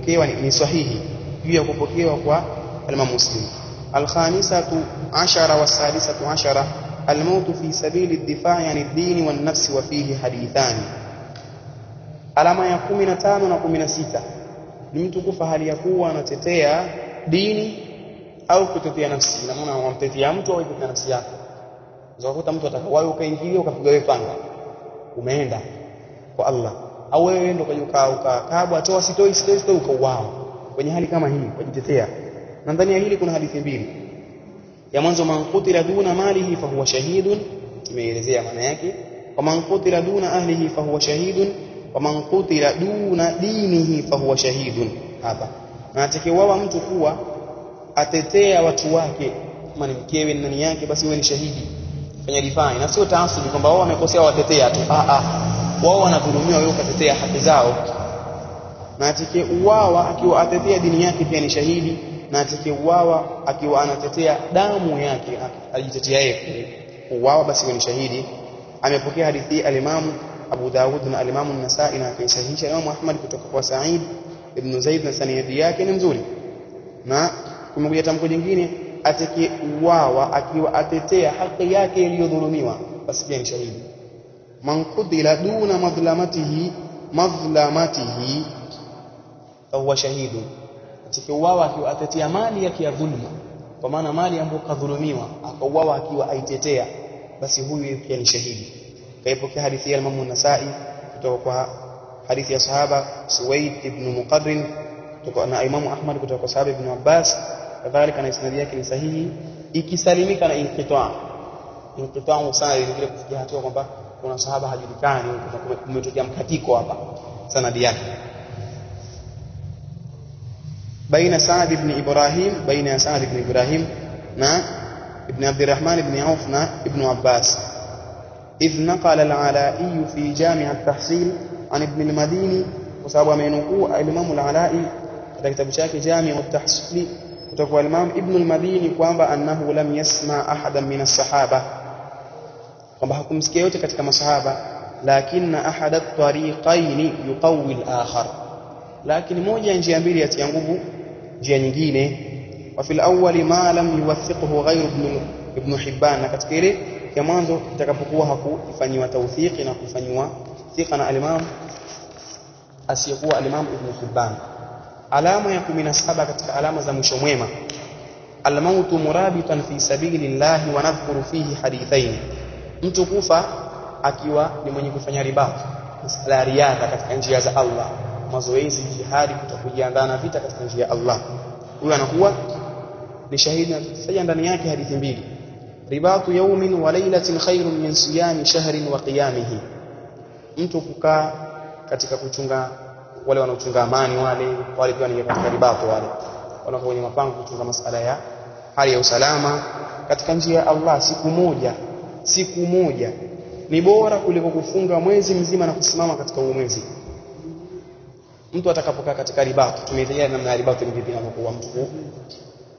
imepokewa ni sahihi juu ya kupokewa kwa Imam Muslim. Al-khamisatu ashara was-sadisatu ashara al-maut fi sabili ad-difa' 'an ad-din wan-nafs wa fihi hadithani. Alama ya 15 na 16 ni mtu kufa hali ya kuwa anatetea dini au kutetea nafsi. Na maana wamtetea mtu au kutetea nafsi yake. Unakuta mtu atakawayo ukaingilia ukapiga wewe panga. Umeenda kwa Allah. Au wewe ndio ukakabwa toa sitoi ukauao. Kwenye hali kama hii kujitetea. Na ndani ya hili kuna hadithi mbili. Ya mwanzo, man qutila duna malihi fa huwa shahidun, tumeelezea maana yake. Wa man qutila duna ahlihi fa huwa shahidun, wa man qutila duna dinihi fa huwa shahidun. Hapa na atakayewawa mtu kuwa atetea watu wake, kama ni mkewe na nani yake, basi wewe ni shahidi. Fanya difai, na sio taasubi kwamba wao wamekosea watetea tu. Wao wanadhulumiwa, wewe ukatetea haki zao. Na atakayeuawa akiwa atetea dini yake pia ni shahidi, na atakayeuawa akiwa anatetea damu yake ajitetea yeye uawa, basi ni shahidi. Amepokea hadithi al-Imam Abu Dawud na al-Imam an-Nasa'i na akaisahihisha Imam Ahmad kutoka kwa Sa'id ibn Zaid na sanadi yake ni nzuri. Na kumekuja tamko jingine, atakayeuawa akiwa atetea haki yake iliyodhulumiwa, basi pia ni shahidi. Man qutila duna madhlamatihi fa huwa shahidun. Atakayeuawa akiwa atetea mali yake ya dhulma, kwa maana mali ambayo kadhulumiwa akauawa akiwa aitetea, basi huyu pia ni shahidi. Kaipokea hadithi ya Imam an-Nasa'i kutoka kwa hadithi ya sahaba Suwaid ibn Muqarrin kutoka na Imam Ahmad kutoka kwa sahaba Ibn Abbas, kadhalika na isnadi yake ni sahihi ikisalimika na inqita' sana ile kufikia hatua kwamba kuna sahaba hajulikani, kumetokea mkatiko hapa sanadi yake. Baina Sa'd ibn Ibrahim na ibn Abdurrahman ibn Auf na ibn Abbas. إذ نقل العلائي في جامع التحصيل عن ابن المديني، وصاب منقوع الإمام العلائي katika kitabu chake Jami' at-Tahsil kutoka kwa Imam Ibn al-Madini kwamba annahu lam yasma ahadan min as-sahaba, kwamba hakumsikia yote katika masahaba, lakini ahad at-tariqayn yuqawwi al-akhar, lakini moja njia mbili yatia nguvu njia nyingine. Wa fil awwal ma lam yuwathiqhu ghayr ibn Hibban, na katika ile ya mwanzo itakapokuwa hakufanywa tawthiqi na kufanywa thika na al-Imam asiyekuwa al-Imam Ibn Hibban. Alama ya 17 katika alama za mwisho mwema, al-mautu murabitan fi sabilillahi wa nadhkuru fihi hadithain. Mtu kufa akiwa ni mwenye kufanya ribat, masala ya riadha katika njia za Allah, mazoezi, jihadi, kutokujiandaa na vita katika njia ya Allah, huyo anakuwa ni shahidi. Na tutaja ndani yake hadithi mbili. Ribatu yawmin wa laylatin khairun min siyami shahrin wa qiyamihi. Mtu kukaa katika kuchunga, wale wanaochunga amani wale pia ni katika ribatu, wale wanakuwa kwenye mapango kuchunga masala ya hali ya usalama katika njia ya Allah, siku moja ni bora kuliko kufunga mwezi mzima na kusimama katika huo mwezi. Mtu atakapokaa katika ribatu, tumeelezea namna ya ribatu ni vipi, inapokuwa mtu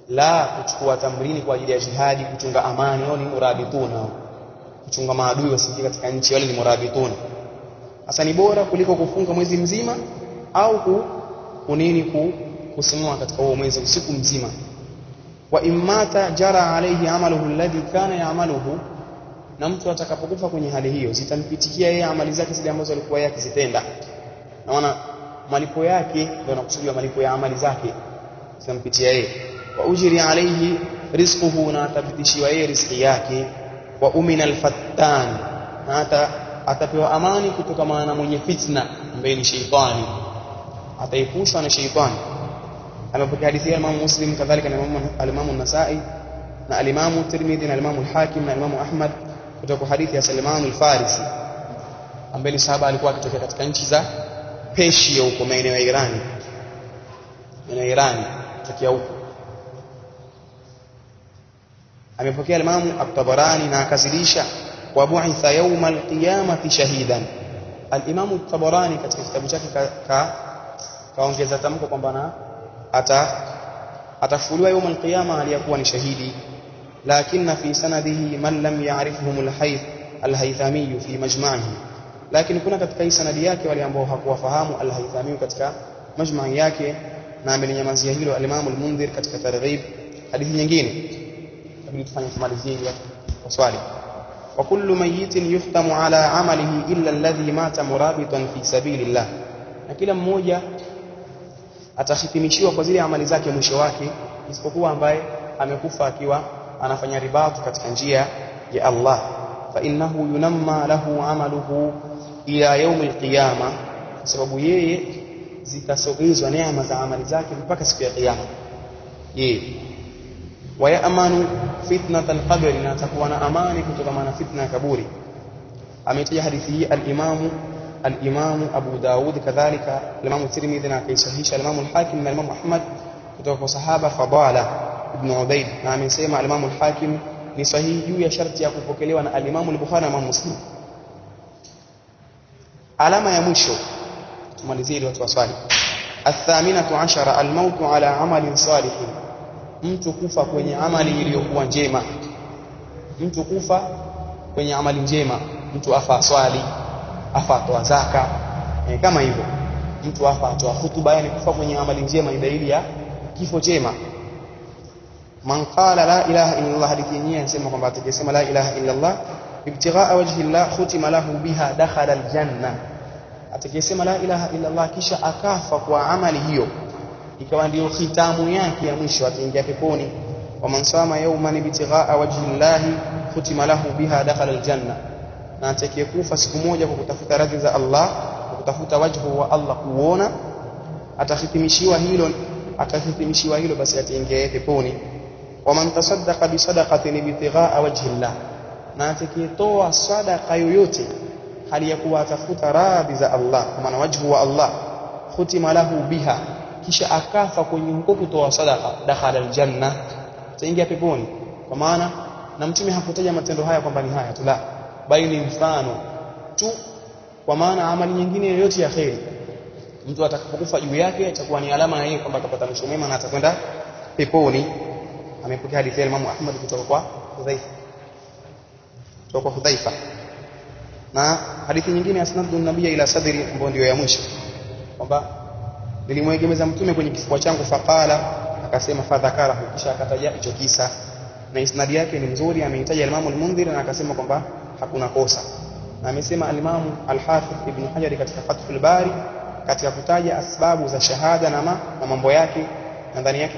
la kuchukua tamrini kwa ajili ya jihadi, kuchunga amani, wao ni murabituna, kuchunga maadui wasije katika nchi, wale ni murabituna. Hasa ni bora kuliko kufunga mwezi mzima au kusimama katika huo mwezi usiku mzima. Wa immata jara alayhi amaluhu alladhi kana ya'maluhu, na mtu atakapokufa kwenye hali hiyo zitampitikia yeye amali zake zile ambazo alikuwa yake zitenda. Naona malipo yake ndio nakusudia malipo ya amali zake zitampitia yeye. Wa ujri alayhi rizquhu, na atapitishiwa yeye riziki yake. Wa umina al-fattan, na atapewa amani kutoka maana mwenye fitna ambaye ni shaytani, ataipushwa na shaytani. Amepokea hadithi ya Imam Muslim, kadhalika na al-Imam an-Nasa'i na al-Imam Tirmidhi na al-Imam al-Hakim na al-Imam Ahmad kutoka hadithi ya Salman al-Farisi ambaye ni sahaba, alikuwa akitokea katika nchi za Persia huko maeneo ya Irani tokea huko. Amepokea al-Imam at-Tabarani na akazidisha wa bu'itha yawm al-qiyamati shahidan. Al-Imam at-Tabarani katika kitabu chake kaongeza tamko kwamba atafufuliwa yawm al-qiyama aliyakuwa ni shahidi, lakini fi sanadihi man lam ya'rifhum al-Haythami fi majma'ihi, lakini kuna katika hii sanadi yake wale ambao hakuwafahamu al-Haythami katika majma'i yake, na amelinyamazia hilo al-Imam al-Mundhir katika Targhib. Hadithi nyingine kabla tufanye kumalizia kwa swali, wa kullu mayyitin yuhtamu ala amalihi illa alladhi mata murabitan fi sabilillah, na kila mmoja atahitimishiwa kwa zile amali zake mwisho wake isipokuwa ambaye amekufa akiwa anafanya ribatu katika njia ya Allah. Fa innahu yunamma lahu amaluhu ila yawm alqiyama, kwa sababu yeye zitasogezwa neema za amali zake mpaka siku ya kiyama yeye. Wa ya'manu fitnat alqabr, na atakuwa na amani kutokana na fitna ya kaburi. Ametaja hadithi hii al-Imam Abu Daud, kadhalika al-Imam Tirmidhi, na akaisahihisha al-Imam al-Hakim na al-Imam Ahmad kutoka kwa sahaba Fadala ibn Ubayd, na amesema al-Imam al-Hakim ni sahihi juu ya sharti ya kupokelewa na al-Imam al-Bukhari na Imam Muslim. Alama ya mwisho tumalizie ili watu waswali. Athaminatu ashara al-mautu ala amalin salihin, mtu kufa kwenye amali iliyokuwa njema. Mtu kufa kwenye amali njema, mtu afa swali, afa atoa zaka, kama hivyo. Mtu afa atoa hutuba, yani kufa kwenye amali njema ni dalili ya kifo chema. Man qala la ilaha illa Allah, hadithi yenyewe inasema kwamba atakayesema la ilaha illa Allah ibtighaa wajhi Allah khutima lahu biha dakhala aljanna. Atakayesema la ilaha illa Allah kisha akafa kwa amali hiyo ikawa ndio khitamu yake ya mwisho, ataingia peponi. Wa man sama yawman ibtighaa wajhi Allah khutima lahu biha dakhala aljanna, na atakayekufa siku moja kwa kutafuta radhi za Allah, kwa kutafuta wajhu wa Allah kuona, atahitimishiwa hilo basi ataingia peponi. Wa man tasaddaqa bi sadaqatin ibtighaa wajhi Allah, na atakayetoa sadaqa yoyote hali ya kuwa atafuta radhi za Allah, kwa maana wajhu wa Allah, khutima lahu biha, kisha akafa kwenye huko kutoa sadaqa, dakhala aljanna, ataingia peponi. Kwa maana na Mtume hakutaja matendo haya kwamba ni haya tu, la, bali ni mfano tu, kwa maana amali nyingine yoyote ya khair mtu atakapokufa juu yake itakuwa ni alama na yeye kwamba atapata mwisho mwema na atakwenda peponi. Amepokea hadithi ya Imam Ahmad kutoka kwa Hudhaifa, na hadithi nyingine asnadu nabiyya ila sadri, ambayo ndio ya mwisho, kwamba nilimwegemeza Mtume kwenye kifua changu, faqala, akasema fadhakarahu, kisha akataja hicho kisa, na isnadi yake ni mzuri. Ameitaja Imam al-Mundhir na akasema kwamba hakuna kosa, na amesema al-Imam al-Hafidh Ibn Hajar katika Fathul Bari katika kutaja asbabu za shahada na mambo yake, na ndani yake